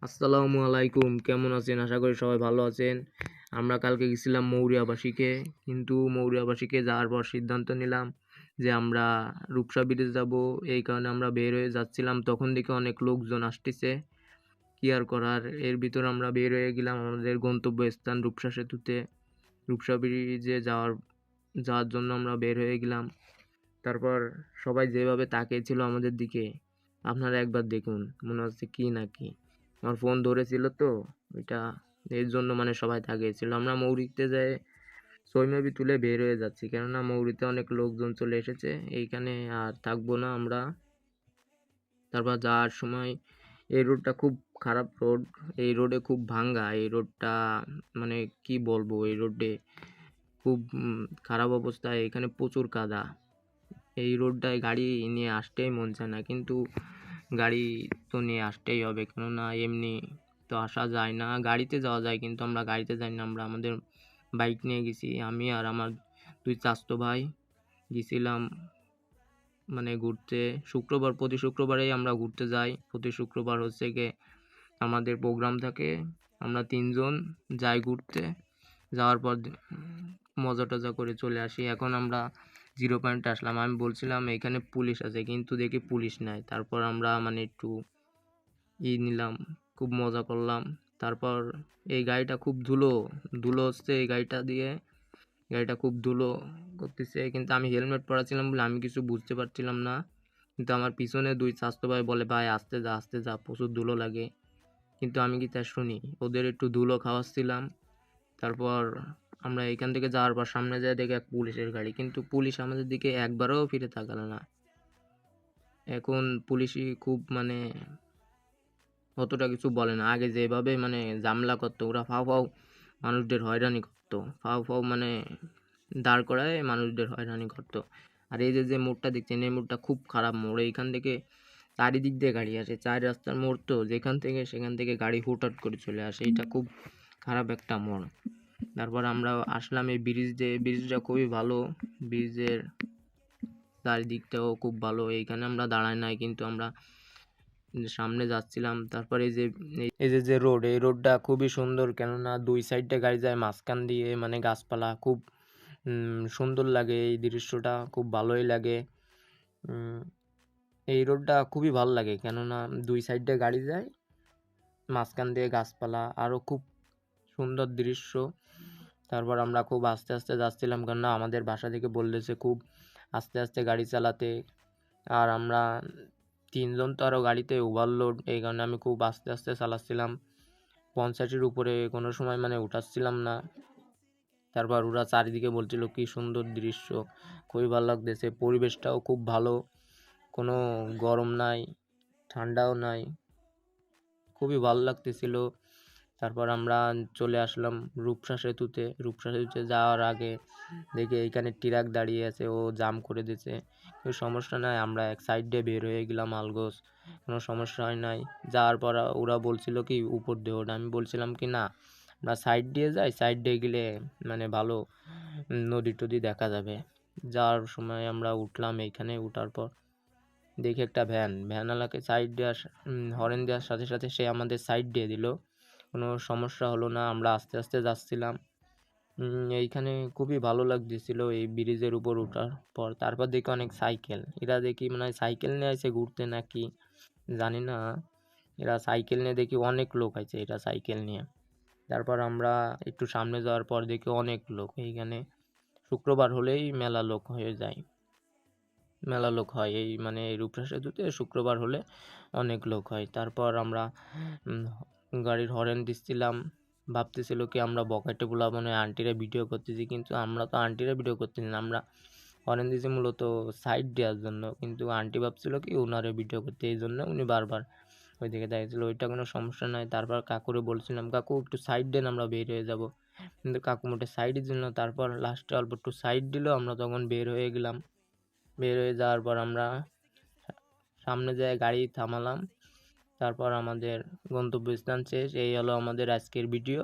আসসালামু আলাইকুম, কেমন আছেন? আশা করি সবাই ভালো আছেন। আমরা কালকে গেছিলাম মৌরিয়াবাসীকে, কিন্তু মৌরিয়াবাসীকে যাওয়ার পর সিদ্ধান্ত নিলাম যে আমরা রূপসা ব্রিজ যাব। এই কারণে আমরা বের হয়ে যাচ্ছিলাম, তখন দেখি অনেক লোকজন আসতেছে। কি আর করার, এর ভিতর আমরা বের হয়ে গেলাম আমাদের গন্তব্য স্থান রূপসা সেতুতে। রূপসা ব্রিজে যাওয়ার জন্য আমরা বের হয়ে গেলাম। তারপর সবাই যেভাবে তাকিয়েছিল আমাদের দিকে, আপনারা একবার দেখুন, মনে হচ্ছে কি নাকি। আমার ফোন ধরেছিল তো ওইটা, এর জন্য মানে সবাই তাকিয়েছিল। আমরা মৌরিতে যাই ছবি তুলে বের হয়ে যাচ্ছি, কেননা মৌরিতে অনেক লোকজন চলে এসেছে, এইখানে আর থাকবো না আমরা। তারপর যাওয়ার সময় এই রোডটা খুব খারাপ রোড, এই রোডে খুব ভাঙ্গা এই রোডটা, মানে কি বলবো, এই রোডে খুব খারাপ অবস্থা, এখানে প্রচুর কাদা। এই রোডটায় গাড়ি নিয়ে আসতেই মন চায় না, কিন্তু গাড়ি তো নিয়ে আসতেই হবে, কেননা এমনি তো আসা যায় না। গাড়িতে যাওয়া যায়, কিন্তু আমরা গাড়িতে যাই না, আমরা আমাদের বাইক নিয়ে গেছি। আমি আর আমার দুই চাচাতো ভাই গেছিলাম মানে ঘুরতে। প্রতি শুক্রবারেই আমরা ঘুরতে যাই। প্রতি শুক্রবার হচ্ছে গিয়ে আমাদের প্রোগ্রাম থাকে, আমরা তিনজন যাই ঘুরতে। যাওয়ার পর মজা টজা করে চলে আসি। এখন আমরা জিরো পয়েন্টে আসলাম। আমি বলছিলাম এখানে পুলিশ আছে, কিন্তু দেখি পুলিশ নাই। তারপর আমরা মানে একটু নিলাম, খুব মজা করলাম। তারপর এই গাড়িটা খুব ধুলো হচ্ছে এই গাড়িটা দিয়ে, গাড়িটা খুব ধুলো করতেছে, কিন্তু আমি হেলমেট পরাছিলাম বলে আমি কিছু বুঝতে পারছিলাম না। কিন্তু আমার পিছনে দুই চাচাতো ভাই বলে, ভাই আস্তে যা প্রচুর ধুলো লাগে। কিন্তু আমি কি তা শুনি, ওদের একটু ধুলো খাওয়াচ্ছিলাম। তারপর আমরা এখান থেকে যাওয়ার পর সামনে যায় দেখে এক পুলিশের গাড়ি, কিন্তু পুলিশ আমাদের দিকে একবারও ফিরে তাকালো না। এখন পুলিশই খুব মানে অতটা কিছু বলে না। আগে যেভাবে মানে জামলা করতো, ওরা ফাও মানুষদের হয়রানি করতো, ফাও মানে দাঁড় করায় মানুষদের হয়রানি করতো। আর এই যে মোড়টা দেখছেন, এই মোড়টা খুব খারাপ মোড়। এইখান থেকে চারিদিক দিয়ে গাড়ি আসে, চার রাস্তার মোড় তো, যেখান থেকে সেখান থেকে গাড়ি হুটহাট করে চলে আসে, এটা খুব খারাপ একটা মোড়। তারপর আমরা আসলাম এই ব্রিজটা খুবই ভালো, ব্রিজের চারিদিকটাও খুব ভালো। এইখানে আমরা দাঁড়াই নাই, কিন্তু আমরা সামনে যাচ্ছিলাম। তারপরে এই যে রোড, এই রোডটা খুবই সুন্দর, কেননা দুই সাইডে গাড়ি যায়, মাঝখান দিয়ে মানে গাছপালা, খুব সুন্দর লাগে। এই দৃশ্যটা খুব ভালোই লাগে। এই রোডটা খুবই ভালো লাগে, কেননা দুই সাইডে গাড়ি যায়, মাঝখান দিয়ে গাছপালা, আরও খুব সুন্দর দৃশ্য। তারপর আমরা খুব আস্তে আস্তে যাচ্ছিলাম, কেননা আমাদের বাসা থেকে বললেছে খুব আস্তে আস্তে গাড়ি চালাতে। আর আমরা তিনজন তো আরও গাড়িতে ওভারলোড, এই কারণে আমি খুব আস্তে আস্তে চালাচ্ছিলাম। 50-এর উপরে কোনো সময় মানে উঠাচ্ছিলাম না। তারপর ওরা চারিদিকে বলছিল কি সুন্দর দৃশ্য, খুবই ভালো লাগতেছে, পরিবেশটাও খুব ভালো, কোনো গরম নাই, ঠান্ডাও নাই, খুবই ভালো লাগতেছিল। তারপর আমরা চলে আসলাম রূপসা সেতুতে। রূপসা সেতুতে যাওয়ার আগে দেখি এইখানে ট্রাক দাঁড়িয়ে আছে, ও জাম করে দিয়েছে। কোনো সমস্যা নাই, আমরা এক সাইড দিয়ে বের হয়ে গেলাম আলগোস, কোনো সমস্যা হয় নাই। যাওয়ার পর ওরা বলছিল কি উপর দিয়ে ওঠা, আমি বলছিলাম কি না, আমরা সাইড দিয়ে যাই, সাইড দিয়ে গেলে মানে ভালো নদী টদি দেখা যাবে। যাওয়ার সময় আমরা উঠলাম, এইখানে উঠার পর দেখি একটা ভ্যানওয়ালাকে সাইড দেওয়ার হরেন দেওয়ার সাথে সাথে সে আমাদের সাইড দিয়ে দিল, কোনো সমস্যা হলো না। আমরা আস্তে আস্তে যাচ্ছিলাম। এইখানে খুবই ভালো লাগতেছিল এই ব্রিজের উপর ওঠার পর। তারপর দেখি অনেক সাইকেল, এরা দেখি মানে সাইকেল নিয়ে আসে ঘুরতে নাকি জানি না, এরা সাইকেল নিয়ে দেখি অনেক লোক আছে এটা সাইকেল নিয়ে। তারপর আমরা একটু সামনে যাওয়ার পর দেখি অনেক লোক, এইখানে শুক্রবার হলেই মেলা লোক হয়ে যায়, মেলা লোক হয় এই মানে রূপসা সেতুতে শুক্রবার হলে অনেক লোক হয়। তারপর আমরা গাড়ির হরেন দিচ্ছিলাম, ভাবতেছিল কি আমরা বকাটে পোলা মনে হয় আন্টিরা ভিডিও করতেছি, কিন্তু আমরা তো আন্টিরা ভিডিও করতেছি না, আমরা হরেন দিয়েছি মূলত সাইড দেওয়ার জন্য। কিন্তু আন্টি ভাবছিল কি ওনারে ভিডিও করতে, এই জন্য উনি বারবার ওই দিকে দাঁড়িয়েছিল। ওইটা কোনো সমস্যা নাই। তারপর কাকুরে বলছিলাম কাকু একটু সাইড দেন, আমরা বের হয়ে যাব, কিন্তু কাকু মোটে সাইডের জন্য। তারপর লাস্টে অল্প একটু সাইড দিল, আমরা তখন বের হয়ে গেলাম। বের হয়ে যাওয়ার পর আমরা সামনে যেয়ে গাড়ি থামালাম। তারপর আমাদের গন্তব্যস্থান শেষ। এই হলো আমাদের আজকের ভিডিও।